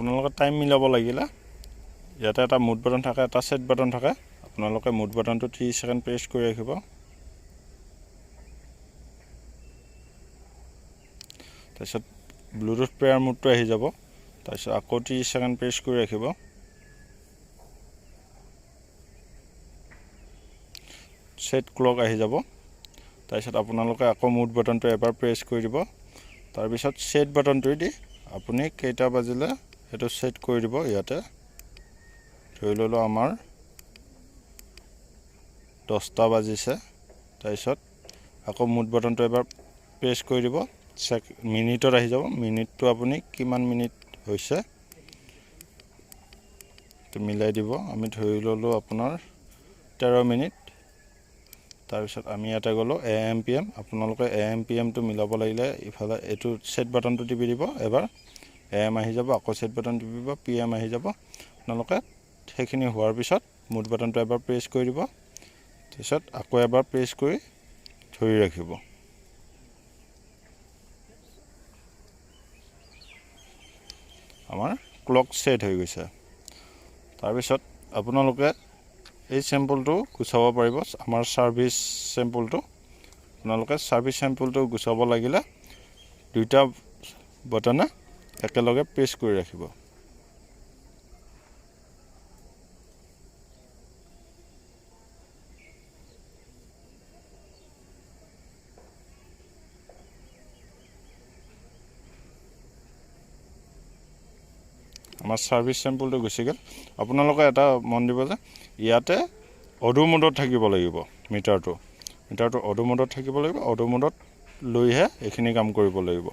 আপোনালোকে টাইম মিলাব লাগিলে ইয়াতে এটা মুড বাটন থাকে, এটা সেট বাটন থাকে। আপোনালোকে মুড বাটনটো 3 সেকেন্ড প্ৰেছ কৰি ৰাখিব। তাৰপিছত ব্লুটুথ প্লেয়াৰ মোডটো আহি যাব। তাৰপিছত আকৌ 3 সেকেন্ড প্ৰেছ কৰি ৰাখিব। সেট ক্লক আহি যাব। তাৰপিছত আপোনালোকে আকৌ মুড বাটনটো এবাৰ প্ৰেছ কৰি দিব। তাৰপিছত সেট বাটনটো দি আপুনি কেইটা বাজিলে সেইটো সেট কৰি দিব। ইয়াতে ধৰি ললো আমাৰ 10টা বাজিছে। তাৰপিছত আকৌ মুড বাটনটো এবাৰ প্ৰেছ কৰি দিব। মিনিটত আহি যাব। মিনিটটো আপুনি কিমান মিনিট হৈছে তো মিলাই দিব। আমি ধৰি ললো আপোনাৰ 13 মিনিট। তাৰপিছত আমি ইয়াতে গলো AM PM। আপোনালোকে AM PM টো মিলাব লাগিলে ইফালে এটো সেট বাটনটো টিপি দিব। এবাৰ AM আহি যাব, আকৌ সেট বাটন টিপিব, PM আহি যাব। আপোনালোকে সেইখিনি হোৱাৰ পিছত মুড বাটনটো এবাৰ প্ৰেছ কৰি দিব। তাৰপিছত আকৌ এবাৰ প্ৰেছ কৰি ধৰি ৰাখিব। আমাৰ ক্লক সেট হৈ গৈছে। তাৰপিছত আপোনালোকে এই চেম্পলটো গুচাব পাৰিব। আমাৰ সাৰ্ভিস চেম্পলটো আপোনালোকে সাৰ্ভিস চেম্পলটো গুচাব লাগিলে দুইটা বটনে একেলগে প্ৰেছ কৰি ৰাখিব। আমাৰ সাৰ্ভিস চেম্পলটো গুচি গ'ল। আপোনালোকে এটা মন দিব যে ইয়াতে অডো মোডত থাকিব লাগিব। মিটাৰটো অডো মোডত থাকিব লাগিব। অডো মোডত লৈহে এইখিনি কাম কৰিব লাগিব।